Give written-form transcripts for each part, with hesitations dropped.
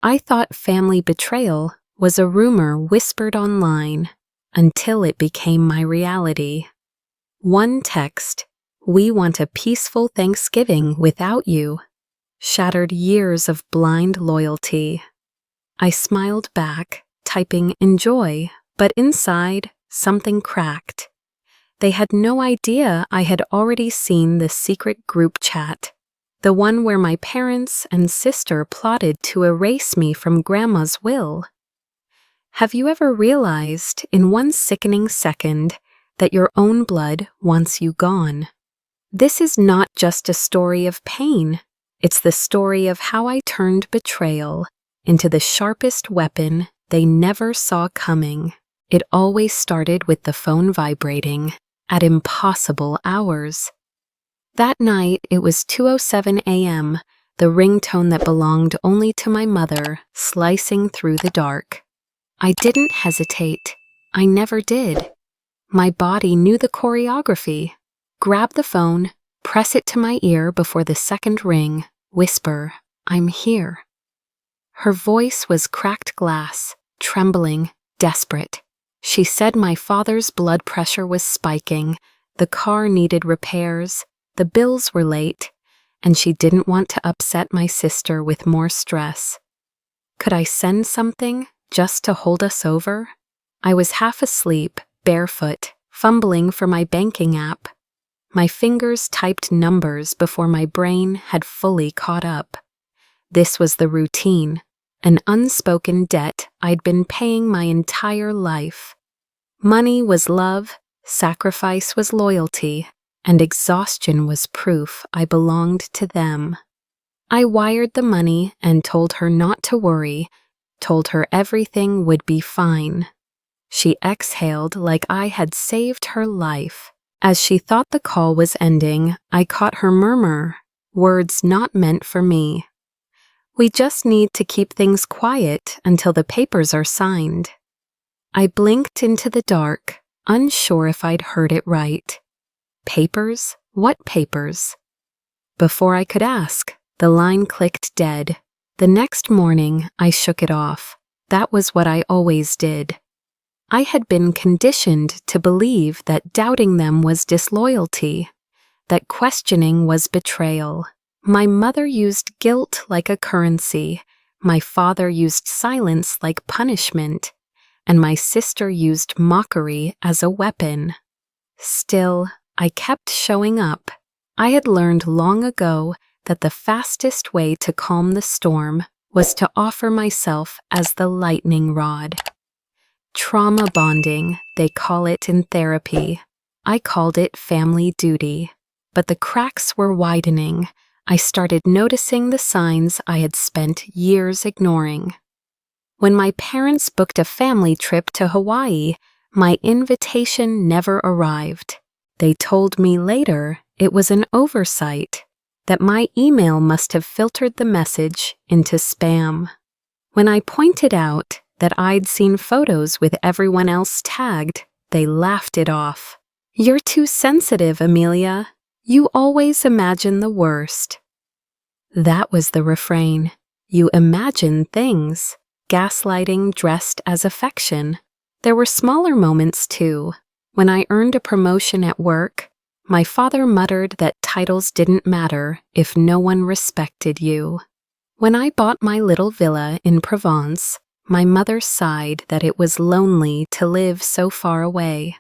I thought family betrayal was a rumor whispered online until it became my reality. One text, "We want a peaceful Thanksgiving without you," shattered years of blind loyalty. I smiled back, typing "enjoy," but inside, something cracked. They had no idea I had already seen the secret group chat, the one where my parents and sister plotted to erase me from Grandma's will. Have you ever realized in one sickening second that your own blood wants you gone? This is not just a story of pain. It's the story of how I turned betrayal into the sharpest weapon they never saw coming. It always started with the phone vibrating at impossible hours. That night, it was 2:07 a.m., the ringtone that belonged only to my mother slicing through the dark. I didn't hesitate. I never did. My body knew the choreography. Grab the phone, press it to my ear before the second ring, whisper, "I'm here." Her voice was cracked glass, trembling, desperate. She said my father's blood pressure was spiking, the car needed repairs, the bills were late, and she didn't want to upset my sister with more stress. Could I send something just to hold us over? I was half asleep, barefoot, fumbling for my banking app. My fingers typed numbers before my brain had fully caught up. This was the routine, an unspoken debt I'd been paying my entire life. Money was love, sacrifice was loyalty, and exhaustion was proof I belonged to them. I wired the money and told her not to worry, told her everything would be fine. She exhaled like I had saved her life. As she thought the call was ending, I caught her murmur, words not meant for me. "We just need to keep things quiet until the papers are signed." I blinked into the dark, unsure if I'd heard it right. Papers? What papers? Before I could ask, the line clicked dead. The next morning, I shook it off. That was what I always did. I had been conditioned to believe that doubting them was disloyalty, that questioning was betrayal. My mother used guilt like a currency, my father used silence like punishment, and my sister used mockery as a weapon. Still, I kept showing up. I had learned long ago that the fastest way to calm the storm was to offer myself as the lightning rod. Trauma bonding, they call it in therapy. I called it family duty. But the cracks were widening. I started noticing the signs I had spent years ignoring. When my parents booked a family trip to Hawaii, my invitation never arrived. They told me later it was an oversight, that my email must have filtered the message into spam. When I pointed out that I'd seen photos with everyone else tagged, they laughed it off. "You're too sensitive, Amelia. You always imagine the worst." That was the refrain. You imagine things. Gaslighting dressed as affection. There were smaller moments, too. When I earned a promotion at work, my father muttered that titles didn't matter if no one respected you. When I bought my little villa in Provence, my mother sighed that it was lonely to live so far away.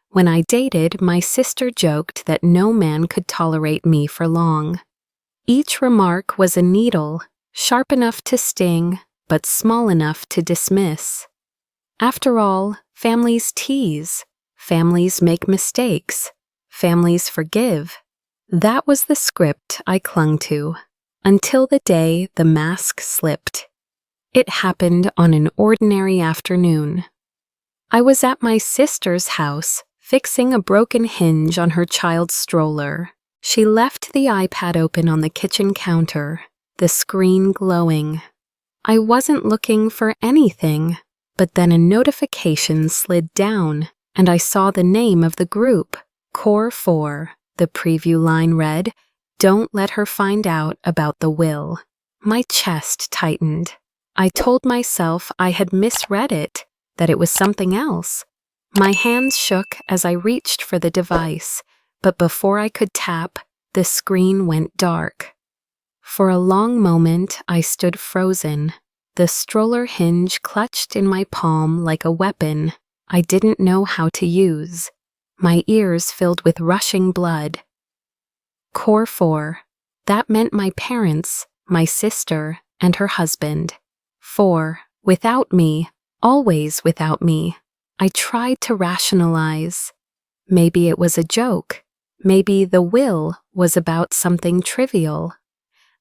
When I dated, my sister joked that no man could tolerate me for long. Each remark was a needle, sharp enough to sting, but small enough to dismiss. After all, families tease, families make mistakes, families forgive. That was the script I clung to, until the day the mask slipped. It happened on an ordinary afternoon. I was at my sister's house, fixing a broken hinge on her child's stroller. She left the iPad open on the kitchen counter, the screen glowing. I wasn't looking for anything, but then a notification slid down, and I saw the name of the group, Core 4. The preview line read, "Don't let her find out about the will." My chest tightened. I told myself I had misread it, that it was something else. My hands shook as I reached for the device, but before I could tap, the screen went dark. For a long moment, I stood frozen, the stroller hinge clutched in my palm like a weapon I didn't know how to use, my ears filled with rushing blood. Core 4. That meant my parents, my sister, and her husband. 4. Without me, always without me. I tried to rationalize. Maybe it was a joke. Maybe the will was about something trivial.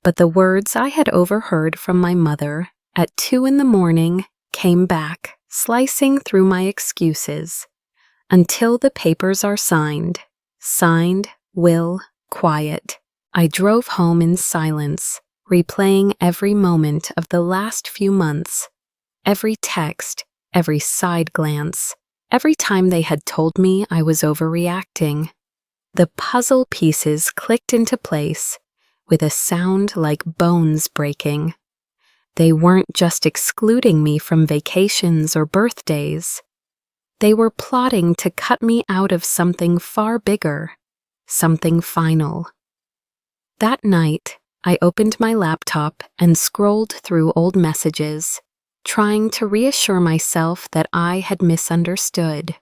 But the words I had overheard from my mother at 2 a.m. came back, slicing through my excuses. Until the papers are signed. Signed, will, quiet. I drove home in silence, replaying every moment of the last few months. Every text, every side glance, every time they had told me I was overreacting. The puzzle pieces clicked into place, with a sound like bones breaking. They weren't just excluding me from vacations or birthdays. They were plotting to cut me out of something far bigger, something final. That night, I opened my laptop and scrolled through old messages, trying to reassure myself that I had misunderstood.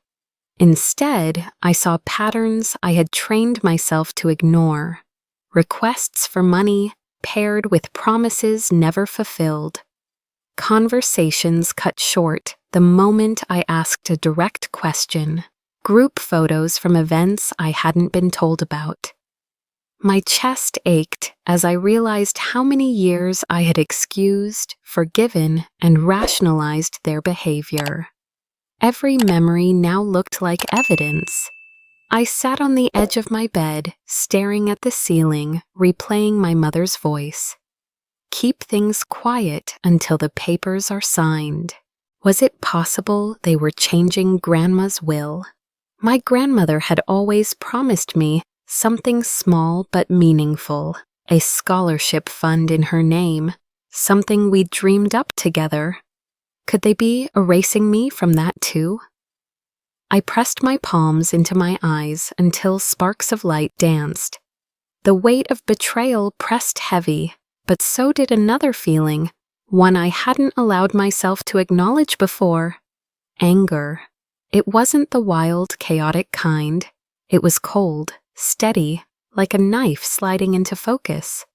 Instead, I saw patterns I had trained myself to ignore. Requests for money paired with promises never fulfilled. Conversations cut short the moment I asked a direct question. Group photos from events I hadn't been told about. My chest ached as I realized how many years I had excused, forgiven, and rationalized their behavior. Every memory now looked like evidence. I sat on the edge of my bed, staring at the ceiling, replaying my mother's voice. Keep things quiet until the papers are signed. Was it possible they were changing Grandma's will? My grandmother had always promised me something small but meaningful, a scholarship fund in her name, something we'd dreamed up together. Could they be erasing me from that too? I pressed my palms into my eyes until sparks of light danced. The weight of betrayal pressed heavy, but so did another feeling, one I hadn't allowed myself to acknowledge before. Anger. It wasn't the wild, chaotic kind. It was cold, steady, like a knife sliding into focus.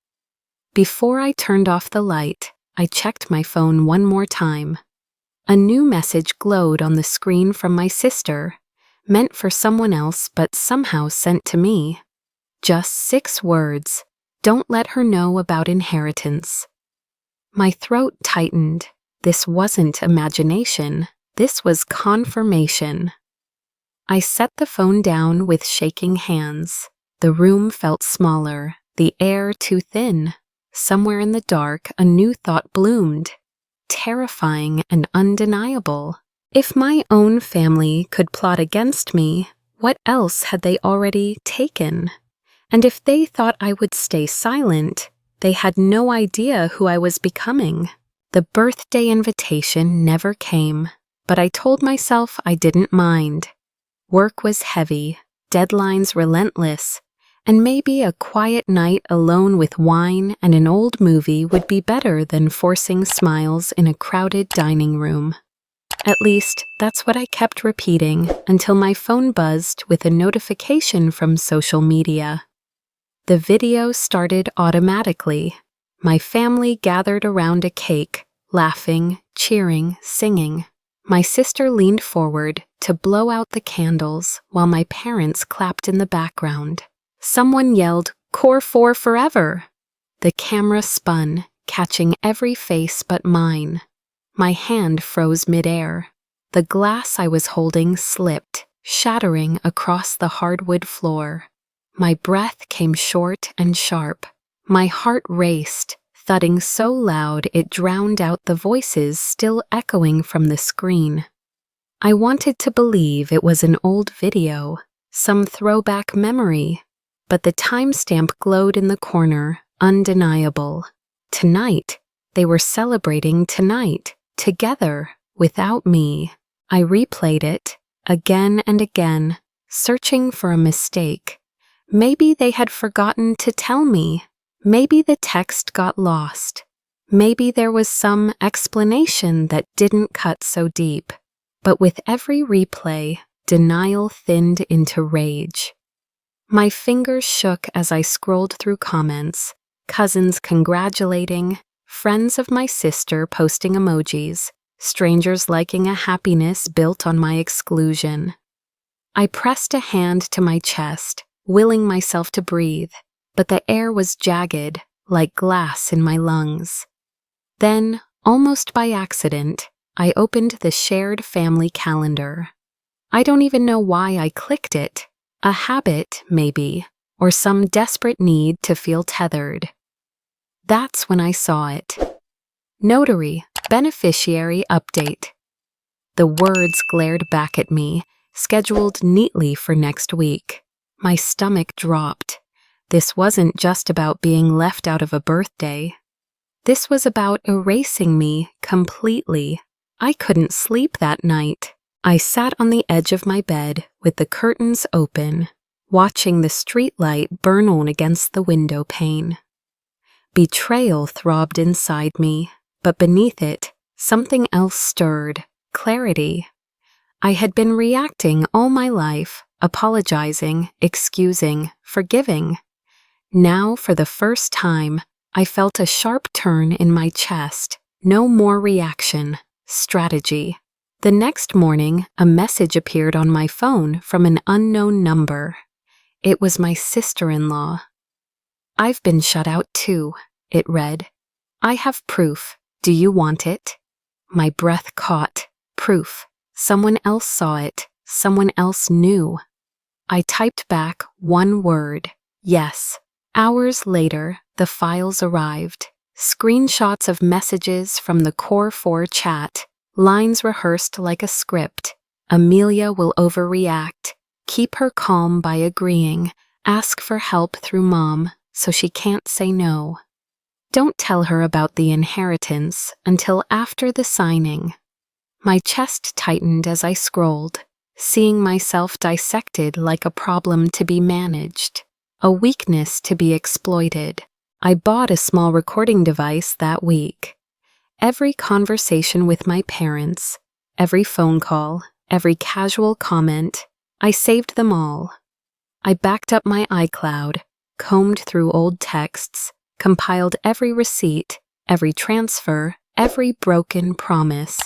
Before I turned off the light, I checked my phone one more time. A new message glowed on the screen from my sister, meant for someone else but somehow sent to me. Just 6 words. Don't let her know about inheritance. My throat tightened. This wasn't imagination. This was confirmation. I set the phone down with shaking hands. The room felt smaller, the air too thin. Somewhere in the dark, a new thought bloomed. Terrifying and undeniable. If my own family could plot against me, what else had they already taken? And if they thought I would stay silent, they had no idea who I was becoming. The birthday invitation never came, but I told myself I didn't mind. Work was heavy, deadlines relentless, and maybe a quiet night alone with wine and an old movie would be better than forcing smiles in a crowded dining room. At least, that's what I kept repeating until my phone buzzed with a notification from social media. The video started automatically. My family gathered around a cake, laughing, cheering, singing. My sister leaned forward to blow out the candles while my parents clapped in the background. Someone yelled, "Core 4 forever!" The camera spun, catching every face but mine. My hand froze midair. The glass I was holding slipped, shattering across the hardwood floor. My breath came short and sharp. My heart raced, thudding so loud it drowned out the voices still echoing from the screen. I wanted to believe it was an old video, some throwback memory, but the timestamp glowed in the corner, undeniable. Tonight, They were celebrating tonight, together, without me. I replayed it, again and again, searching for a mistake. Maybe they had forgotten to tell me. Maybe the text got lost. Maybe there was some explanation that didn't cut so deep. But with every replay, denial thinned into rage. My fingers shook as I scrolled through comments, cousins congratulating, friends of my sister posting emojis, strangers liking a happiness built on my exclusion. I pressed a hand to my chest, willing myself to breathe, but the air was jagged, like glass in my lungs. Then, almost by accident, I opened the shared family calendar. I don't even know why I clicked it. A habit, maybe, or some desperate need to feel tethered. That's when I saw it. Notary, beneficiary update. The words glared back at me, scheduled neatly for next week. My stomach dropped. This wasn't just about being left out of a birthday. This was about erasing me completely. I couldn't sleep that night. I sat on the edge of my bed with the curtains open, watching the streetlight burn on against the window pane. Betrayal throbbed inside me, but beneath it, something else stirred, clarity. I had been reacting all my life, apologizing, excusing, forgiving. Now, for the first time, I felt a sharp turn in my chest. No more reaction, strategy. The next morning, a message appeared on my phone from an unknown number. It was my sister-in-law. "I've been shut out too," it read. "I have proof. Do you want it?" My breath caught. Proof. Someone else saw it. Someone else knew. I typed back one word. Yes. Hours later, the files arrived. Screenshots of messages from the Core 4 chat. Lines rehearsed like a script. Amelia will overreact. Keep her calm by agreeing. Ask for help through Mom, so she can't say no. Don't tell her about the inheritance until after the signing. My chest tightened as I scrolled, seeing myself dissected like a problem to be managed, a weakness to be exploited. I bought a small recording device that week. Every conversation with my parents, every phone call, every casual comment, I saved them all. I backed up my iCloud, combed through old texts, compiled every receipt, every transfer, every broken promise.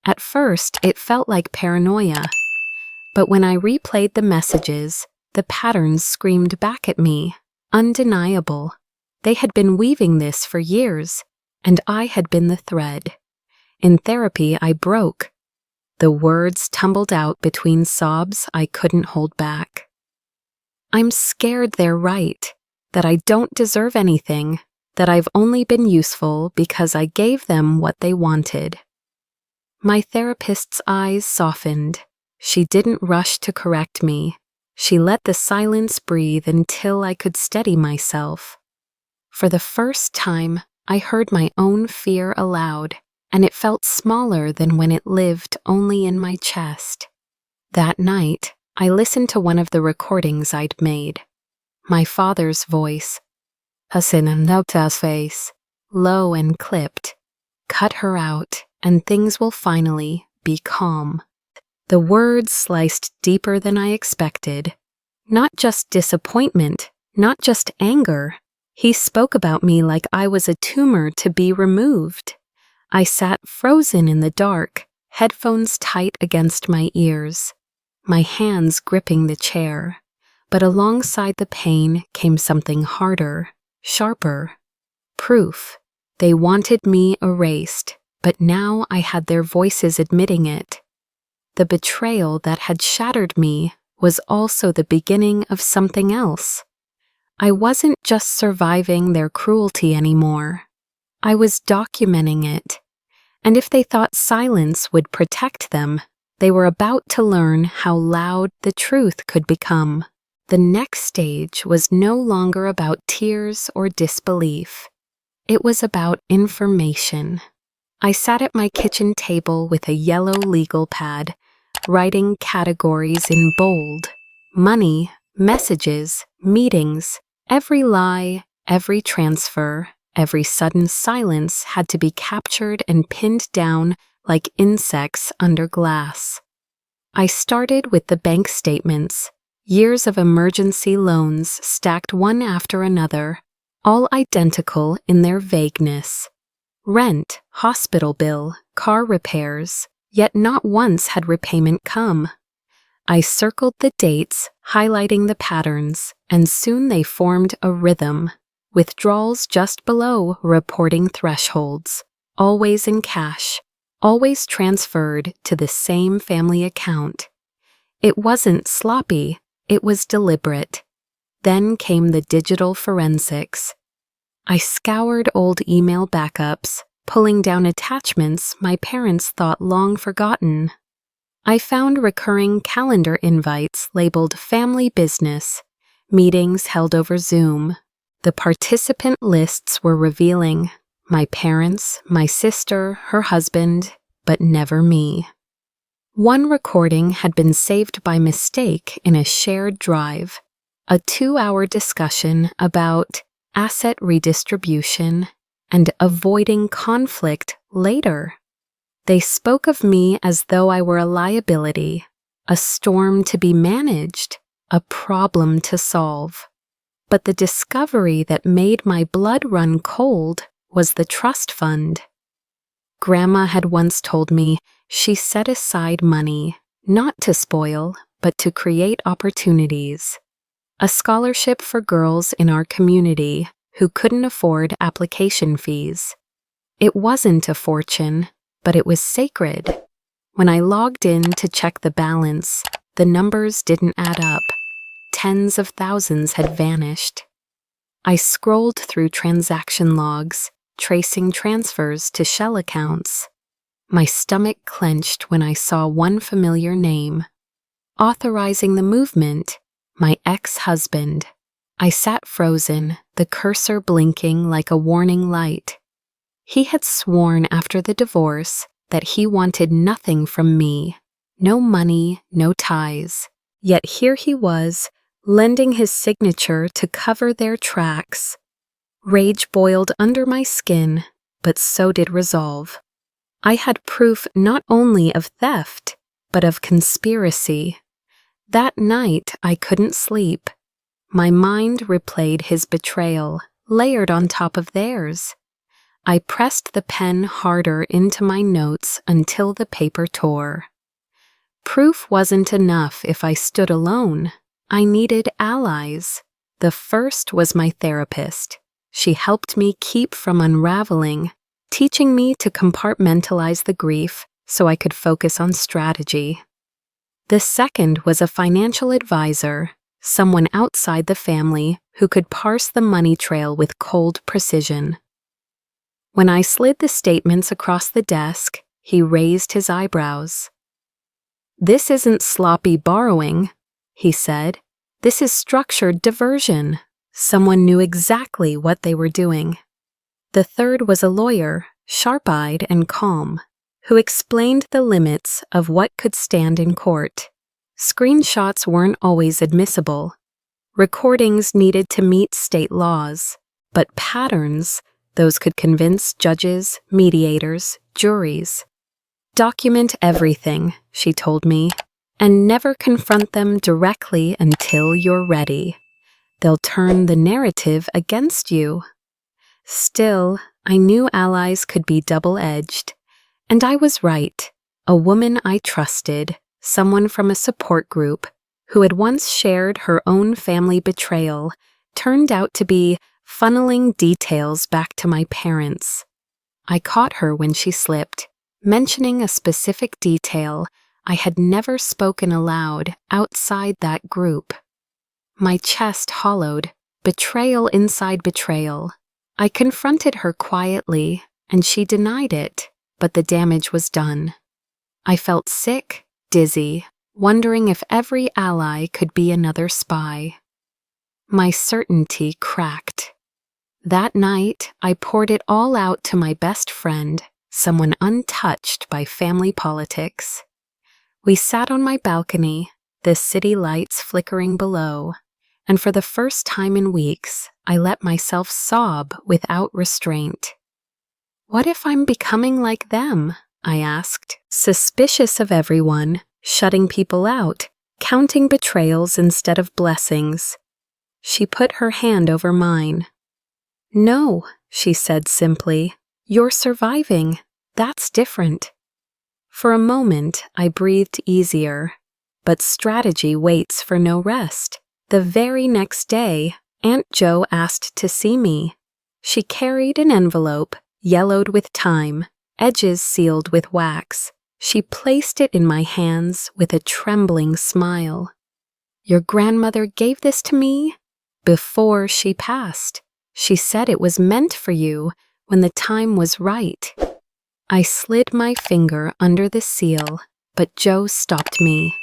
At first, it felt like paranoia. But when I replayed the messages, the patterns screamed back at me, undeniable. They had been weaving this for years, and I had been the thread. In therapy, I broke. The words tumbled out between sobs I couldn't hold back. "I'm scared they're right, that I don't deserve anything, that I've only been useful because I gave them what they wanted." My therapist's eyes softened. She didn't rush to correct me. She let the silence breathe until I could steady myself. For the first time, I heard my own fear aloud, and it felt smaller than when it lived only in my chest. That night, I listened to one of the recordings I'd made. My father's voice, Hasinamnopta's face, low and clipped. "Cut her out, and things will finally be calm." The words sliced deeper than I expected. Not just disappointment, not just anger. He spoke about me like I was a tumor to be removed. I sat frozen in the dark, headphones tight against my ears, my hands gripping the chair. But alongside the pain came something harder, sharper. Proof. They wanted me erased, but now I had their voices admitting it. The betrayal that had shattered me was also the beginning of something else. I wasn't just surviving their cruelty anymore. I was documenting it. And if they thought silence would protect them, they were about to learn how loud the truth could become. The next stage was no longer about tears or disbelief. It was about information. I sat at my kitchen table with a yellow legal pad, writing categories in bold: money, messages, meetings. Every lie, every transfer, every sudden silence had to be captured and pinned down like insects under glass. I started with the bank statements, years of emergency loans stacked one after another, all identical in their vagueness. Rent, hospital bill, car repairs, yet not once had repayment come. I circled the dates, highlighting the patterns, and soon they formed a rhythm, withdrawals just below reporting thresholds, always in cash, always transferred to the same family account. It wasn't sloppy, it was deliberate. Then came the digital forensics. I scoured old email backups, pulling down attachments my parents thought long forgotten. I found recurring calendar invites labeled family business, meetings held over Zoom. The participant lists were revealing: my parents, my sister, her husband, but never me. One recording had been saved by mistake in a shared drive, a 2-hour discussion about asset redistribution and avoiding conflict later. They spoke of me as though I were a liability, a storm to be managed, a problem to solve. But the discovery that made my blood run cold was the trust fund. Grandma had once told me she set aside money, not to spoil, but to create opportunities. A scholarship for girls in our community who couldn't afford application fees. It wasn't a fortune, but it was sacred. When I logged in to check the balance, the numbers didn't add up. Tens of thousands had vanished. I scrolled through transaction logs, tracing transfers to shell accounts. My stomach clenched when I saw one familiar name. Authorizing the movement, my ex-husband. I sat frozen, the cursor blinking like a warning light. He had sworn after the divorce that he wanted nothing from me, no money, no ties. Yet here he was, lending his signature to cover their tracks. Rage boiled under my skin, but so did resolve. I had proof not only of theft, but of conspiracy. That night I couldn't sleep. My mind replayed his betrayal, layered on top of theirs. I pressed the pen harder into my notes until the paper tore. Proof wasn't enough if I stood alone. I needed allies. The first was my therapist. She helped me keep from unraveling, teaching me to compartmentalize the grief so I could focus on strategy. The second was a financial advisor, someone outside the family who could parse the money trail with cold precision. When I slid the statements across the desk, he raised his eyebrows. "This isn't sloppy borrowing," he said. "This is structured diversion." Someone knew exactly what they were doing. The third was a lawyer, sharp-eyed and calm, who explained the limits of what could stand in court. Screenshots weren't always admissible. Recordings needed to meet state laws, but patterns, those could convince judges, mediators, juries. "Document everything," she told me, "and never confront them directly until you're ready. They'll turn the narrative against you." Still, I knew allies could be double-edged. And I was right. A woman I trusted, someone from a support group, who had once shared her own family betrayal, turned out to be funneling details back to my parents. I caught her when she slipped, mentioning a specific detail I had never spoken aloud outside that group. My chest hollowed, betrayal inside betrayal. I confronted her quietly, and she denied it, but the damage was done. I felt sick, dizzy, wondering if every ally could be another spy. My certainty cracked. That night, I poured it all out to my best friend, someone untouched by family politics. We sat on my balcony, the city lights flickering below, and for the first time in weeks, I let myself sob without restraint. What if I'm becoming like them? I asked, suspicious of everyone, shutting people out, counting betrayals instead of blessings. She put her hand over mine. No, she said simply, you're surviving. That's different. For a moment, I breathed easier, but strategy waits for no rest. The very next day, Aunt Jo asked to see me. She carried an envelope, yellowed with time, edges sealed with wax. She placed it in my hands with a trembling smile. Your grandmother gave this to me before she passed. She said it was meant for you when the time was right. I slid my finger under the seal, but Jo stopped me.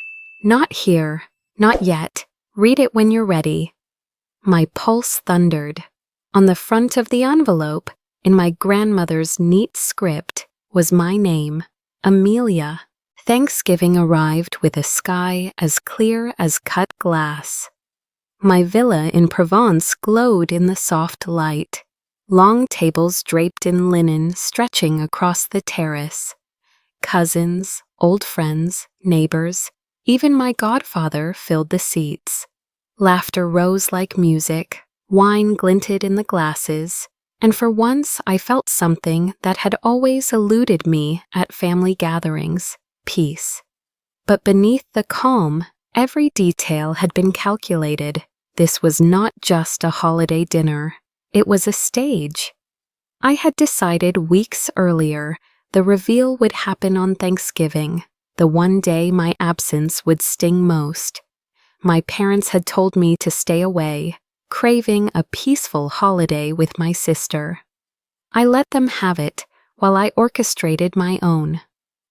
Not here, not yet. Read it when you're ready. My pulse thundered. On the front of the envelope, in my grandmother's neat script, was my name, Amelia. Thanksgiving arrived with a sky as clear as cut glass. My villa in Provence glowed in the soft light. Long tables draped in linen stretching across the terrace. Cousins, old friends, neighbors, even my godfather filled the seats. Laughter rose like music, wine glinted in the glasses, and for once I felt something that had always eluded me at family gatherings, peace. But beneath the calm, every detail had been calculated. This was not just a holiday dinner. It was a stage. I had decided weeks earlier the reveal would happen on Thanksgiving, the one day my absence would sting most. My parents had told me to stay away, craving a peaceful holiday with my sister. I let them have it while I orchestrated my own.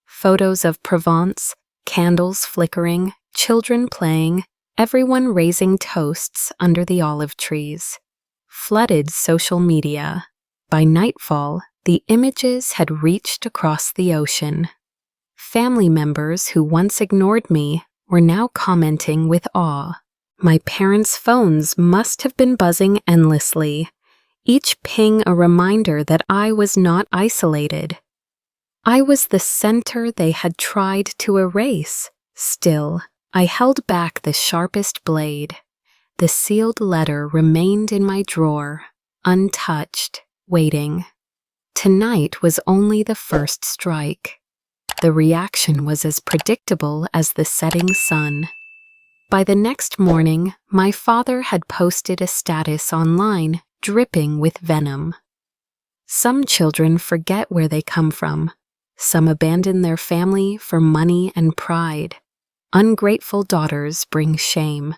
Photos of Provence, candles flickering, children playing, everyone raising toasts under the olive trees. Flooded social media. By nightfall, the images had reached across the ocean. Family members who once ignored me were now commenting with awe. My parents' phones must have been buzzing endlessly, each ping a reminder that I was not isolated. I was the center they had tried to erase. Still, I held back the sharpest blade. The sealed letter remained in my drawer, untouched, waiting. Tonight was only the first strike. The reaction was as predictable as the setting sun. By the next morning, my father had posted a status online, dripping with venom. Some children forget where they come from. Some abandon their family for money and pride. Ungrateful daughters bring shame.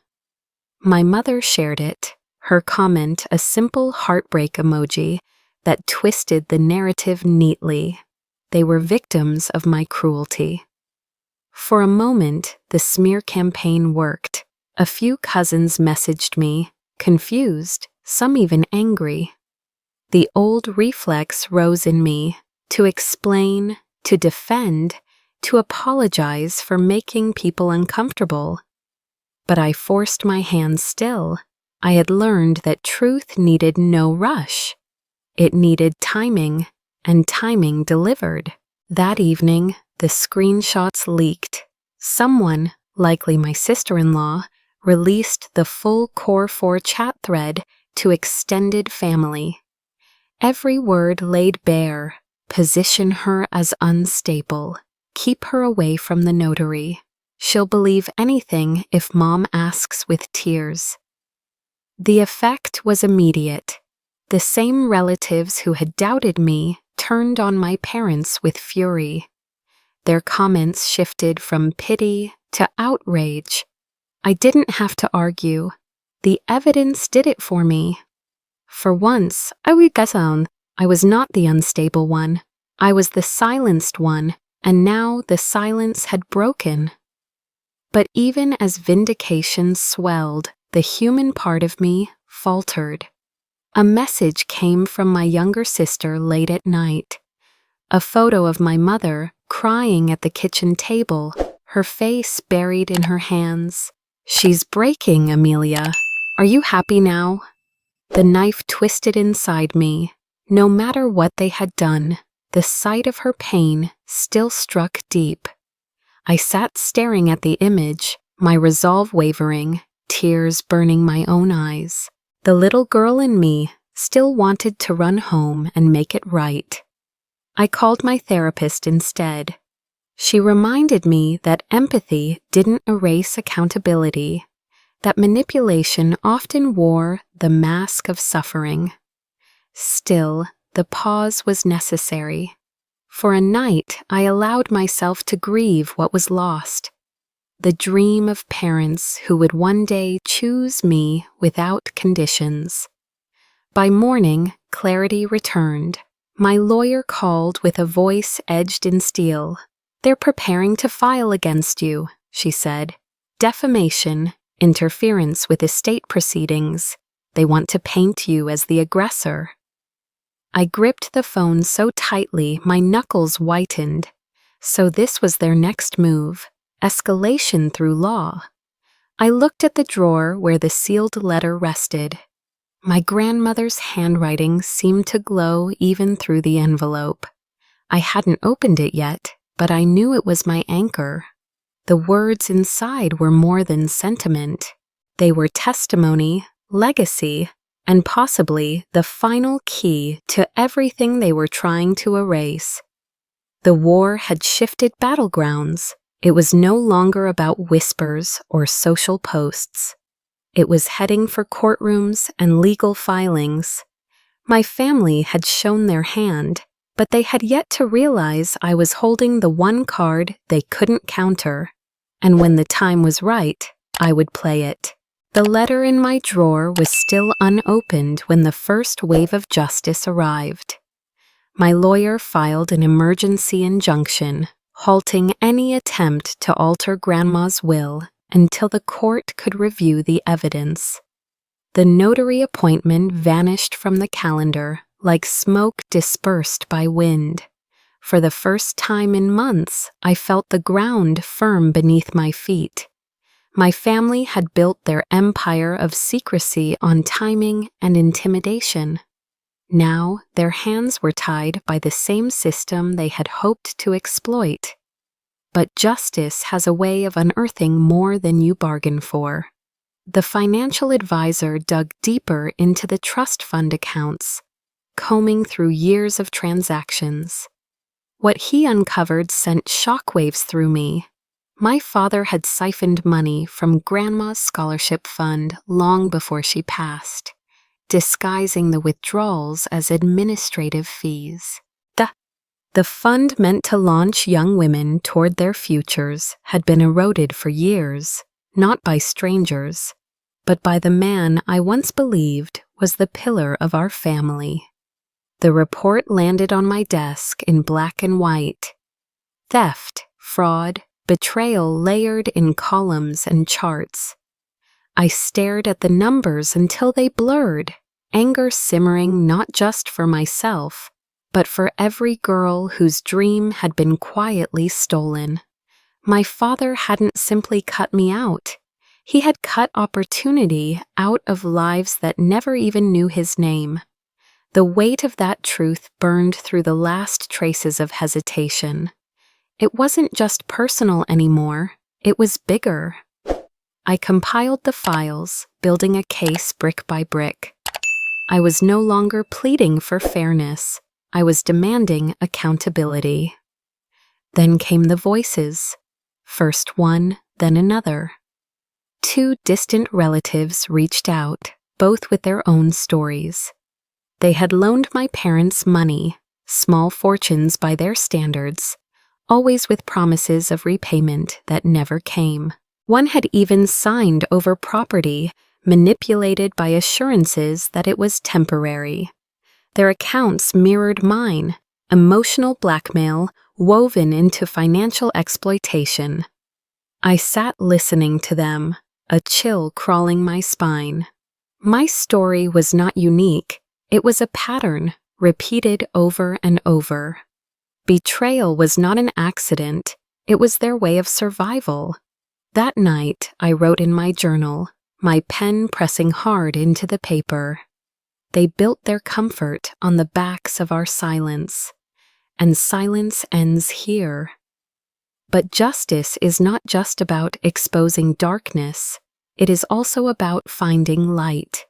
My mother shared it, her comment a simple heartbreak emoji that twisted the narrative neatly. They were victims of my cruelty. For a moment, the smear campaign worked. A few cousins messaged me, confused, some even angry. The old reflex rose in me, to explain, to defend, to apologize for making people uncomfortable. But I forced my hand still. I had learned that truth needed no rush. It needed timing, and timing delivered. That evening, the screenshots leaked. Someone, likely my sister-in-law, released the full Core 4 chat thread to extended family. Every word laid bare, position her as unstable, keep her away from the notary. She'll believe anything if mom asks with tears. The effect was immediate. The same relatives who had doubted me turned on my parents with fury. Their comments shifted from pity to outrage. I didn't have to argue. The evidence did it for me. For once, I was not the unstable one. I was the silenced one, and now the silence had broken. But even as vindication swelled, the human part of me faltered. A message came from my younger sister late at night. A photo of my mother crying at the kitchen table, her face buried in her hands. "She's breaking, Amelia. Are you happy now?" The knife twisted inside me. No matter what they had done, the sight of her pain still struck deep. I sat staring at the image, my resolve wavering, tears burning my own eyes. The little girl in me still wanted to run home and make it right. I called my therapist instead. She reminded me that empathy didn't erase accountability, that manipulation often wore the mask of suffering. Still, the pause was necessary. For a night, I allowed myself to grieve what was lost. The dream of parents who would one day choose me without conditions. By morning, clarity returned. My lawyer called with a voice edged in steel. "They're preparing to file against you," she said. "Defamation, interference with estate proceedings. They want to paint you as the aggressor." I gripped the phone so tightly my knuckles whitened. So this was their next move, escalation through law. I looked at the drawer where the sealed letter rested. My grandmother's handwriting seemed to glow even through the envelope. I hadn't opened it yet, but I knew it was my anchor. The words inside were more than sentiment. They were testimony, legacy, and possibly the final key to everything they were trying to erase. The war had shifted battlegrounds. It was no longer about whispers or social posts. It was heading for courtrooms and legal filings. My family had shown their hand, but they had yet to realize I was holding the one card they couldn't counter. And when the time was right, I would play it. The letter in my drawer was still unopened when the first wave of justice arrived. My lawyer filed an emergency injunction, halting any attempt to alter Grandma's will until the court could review the evidence. The notary appointment vanished from the calendar like smoke dispersed by wind. For the first time in months, I felt the ground firm beneath my feet. My family had built their empire of secrecy on timing and intimidation. Now, their hands were tied by the same system they had hoped to exploit. But justice has a way of unearthing more than you bargain for. The financial advisor dug deeper into the trust fund accounts, combing through years of transactions. What he uncovered sent shockwaves through me. My father had siphoned money from Grandma's scholarship fund long before she passed, disguising the withdrawals as administrative fees. The fund meant to launch young women toward their futures had been eroded for years, not by strangers, but by the man I once believed was the pillar of our family. The report landed on my desk in black and white. Theft, fraud, betrayal layered in columns and charts. I stared at the numbers until they blurred, anger simmering not just for myself, but for every girl whose dream had been quietly stolen. My father hadn't simply cut me out. He had cut opportunity out of lives that never even knew his name. The weight of that truth burned through the last traces of hesitation. It wasn't just personal anymore, it was bigger. I compiled the files, building a case brick by brick. I was no longer pleading for fairness. I was demanding accountability. Then came the voices. First one, then another. 2 distant relatives reached out, both with their own stories. They had loaned my parents money, small fortunes by their standards, always with promises of repayment that never came. One had even signed over property, manipulated by assurances that it was temporary. Their accounts mirrored mine, emotional blackmail woven into financial exploitation. I sat listening to them, a chill crawling my spine. My story was not unique, It was a pattern, repeated over and over. Betrayal was not an accident, it was their way of survival. That night, I wrote in my journal, my pen pressing hard into the paper. They built their comfort on the backs of our silence, and silence ends here. But justice is not just about exposing darkness, it is also about finding light.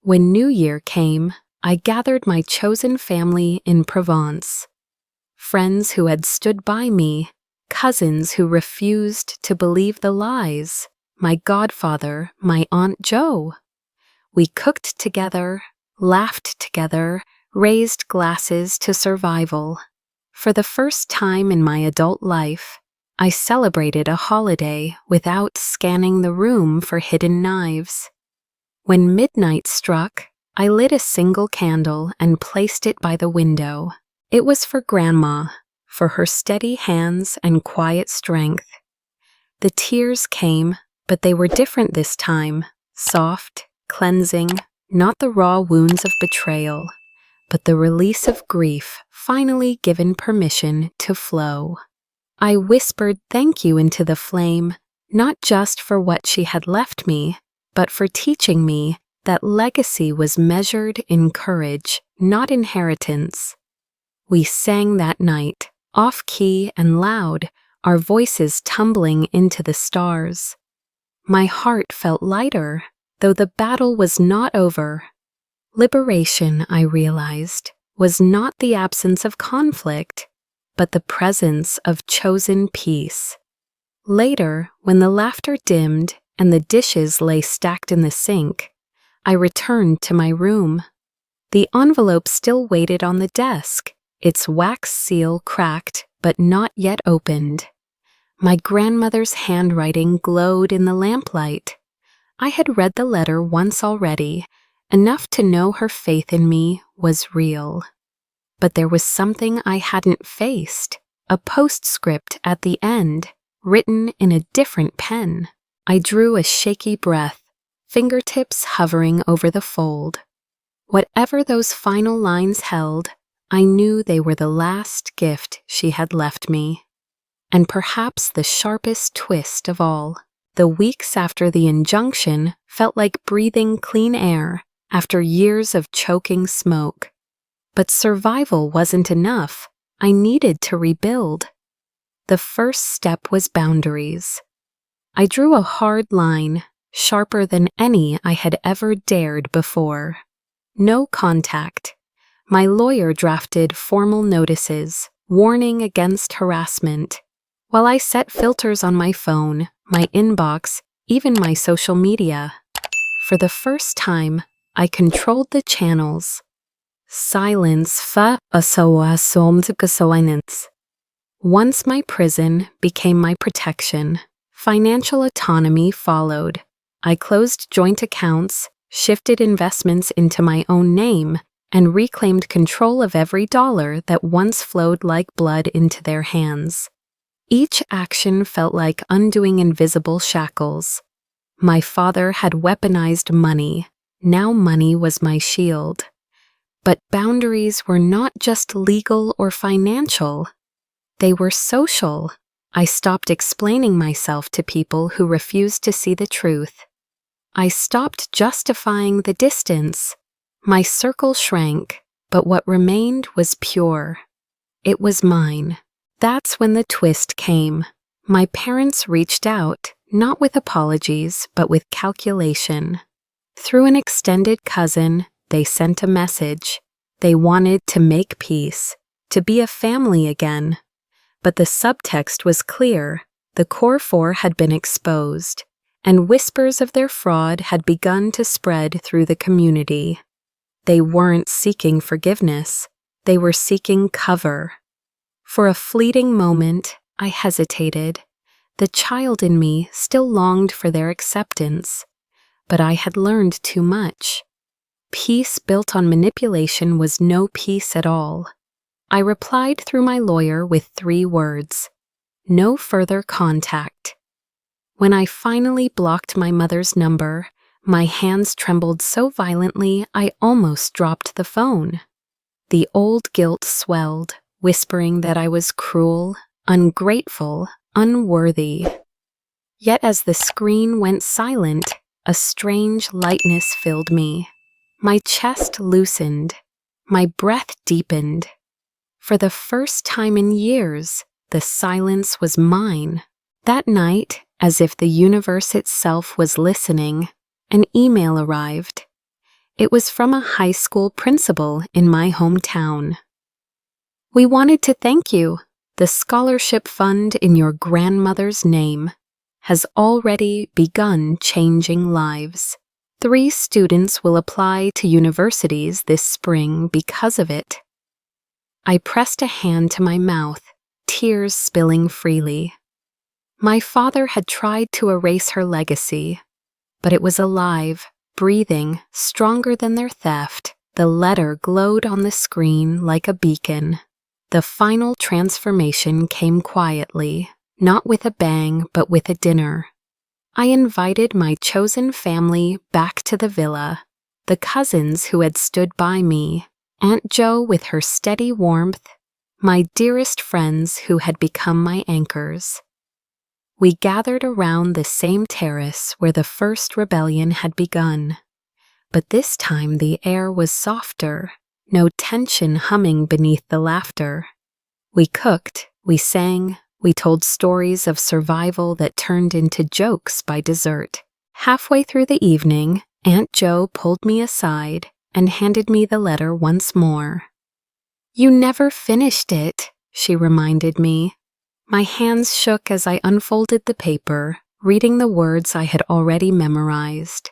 When New Year came, I gathered my chosen family in Provence. Friends who had stood by me, cousins who refused to believe the lies, my godfather, my Aunt Jo. We cooked together, laughed together, raised glasses to survival. For the first time in my adult life, I celebrated a holiday without scanning the room for hidden knives. When midnight struck, I lit a single candle and placed it by the window. It was for Grandma, for her steady hands and quiet strength. The tears came, but they were different this time, soft, cleansing, not the raw wounds of betrayal, but the release of grief finally given permission to flow. I whispered thank you into the flame, not just for what she had left me, but for teaching me that legacy was measured in courage, not inheritance. We sang that night, off-key and loud, our voices tumbling into the stars. My heart felt lighter, though the battle was not over. Liberation, I realized, was not the absence of conflict, but the presence of chosen peace. Later, when the laughter dimmed and the dishes lay stacked in the sink, I returned to my room. The envelope still waited on the desk, its wax seal cracked but not yet opened. My grandmother's handwriting glowed in the lamplight. I had read the letter once already, enough to know her faith in me was real. But there was something I hadn't faced, a postscript at the end, written in a different pen. I drew a shaky breath, fingertips hovering over the fold. Whatever those final lines held, I knew they were the last gift she had left me. And perhaps the sharpest twist of all, the weeks after the injunction felt like breathing clean air after years of choking smoke. But survival wasn't enough. I needed to rebuild. The first step was boundaries. I drew a hard line, sharper than any I had ever dared before. No contact. My lawyer drafted formal notices, warning against harassment, while I set filters on my phone, my inbox, even my social media. For the first time, I controlled the channels. Silence fa asawa somtkasawainance. Once my prison became my protection, financial autonomy followed. I closed joint accounts, shifted investments into my own name, and reclaimed control of every dollar that once flowed like blood into their hands. Each action felt like undoing invisible shackles. My father had weaponized money. Now money was my shield. But boundaries were not just legal or financial. They were social. I stopped explaining myself to people who refused to see the truth. I stopped justifying the distance. My circle shrank, but what remained was pure. It was mine. That's when the twist came. My parents reached out, not with apologies, but with calculation. Through an extended cousin, they sent a message. They wanted to make peace, to be a family again. But the subtext was clear. The core four had been exposed, and whispers of their fraud had begun to spread through the community. They weren't seeking forgiveness. They were seeking cover. For a fleeting moment, I hesitated. The child in me still longed for their acceptance, but I had learned too much. Peace built on manipulation was no peace at all. I replied through my lawyer with 3 words: no further contact. When I finally blocked my mother's number, My hands trembled so violently I almost dropped the phone. The old guilt swelled, whispering that I was cruel, ungrateful, unworthy. Yet as the screen went silent, a strange lightness filled me. My chest loosened. My breath deepened. For the first time in years, the silence was mine. That night, as if the universe itself was listening, an email arrived. It was from a high school principal in my hometown. "We wanted to thank you. The scholarship fund in your grandmother's name has already begun changing lives. 3 students will apply to universities this spring because of it." I pressed a hand to my mouth, tears spilling freely. My father had tried to erase her legacy, but it was alive, breathing, stronger than their theft. The letter glowed on the screen like a beacon. The final transformation came quietly, not with a bang, but with a dinner. I invited my chosen family back to the villa, the cousins who had stood by me, Aunt Jo with her steady warmth, my dearest friends who had become my anchors. We gathered around the same terrace where the first rebellion had begun, but this time the air was softer, no tension humming beneath the laughter. We cooked, we sang, we told stories of survival that turned into jokes by dessert. Halfway through the evening, Aunt Jo pulled me aside and handed me the letter once more. "You never finished it," she reminded me. My hands shook as I unfolded the paper, reading the words I had already memorized.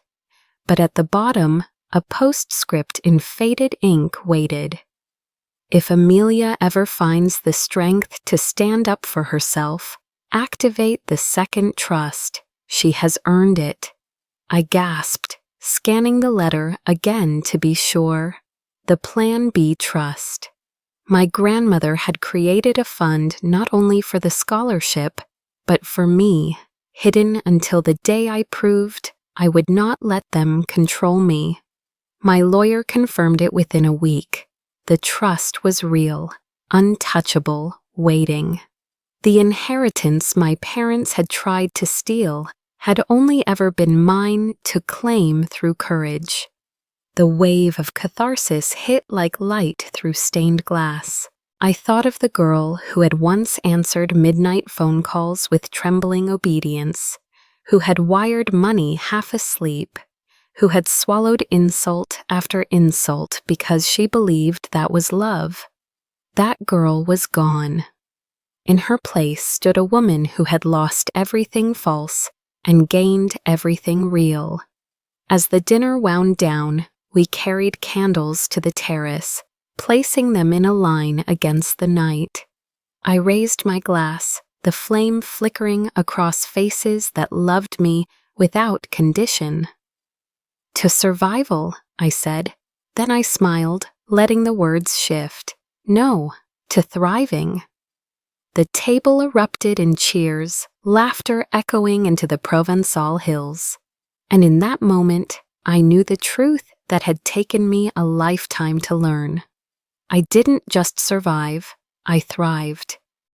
But at the bottom, a postscript in faded ink waited. "If Amelia ever finds the strength to stand up for herself, activate the second trust. She has earned it." I gasped, scanning the letter again to be sure. The Plan B trust. My grandmother had created a fund not only for the scholarship, but for me, hidden until the day I proved I would not let them control me. My lawyer confirmed it within a week. The trust was real, untouchable, waiting. The inheritance my parents had tried to steal had only ever been mine to claim through courage. The wave of catharsis hit like light through stained glass. I thought of the girl who had once answered midnight phone calls with trembling obedience, who had wired money half asleep, who had swallowed insult after insult because she believed that was love. That girl was gone. In her place stood a woman who had lost everything false and gained everything real. As the dinner wound down, we carried candles to the terrace, placing them in a line against the night. I raised my glass, the flame flickering across faces that loved me without condition. "To survival," I said. Then I smiled, letting the words shift. "No, to thriving." The table erupted in cheers, laughter echoing into the Provençal hills. And in that moment, I knew the truth that had taken me a lifetime to learn. I didn't just survive, I thrived.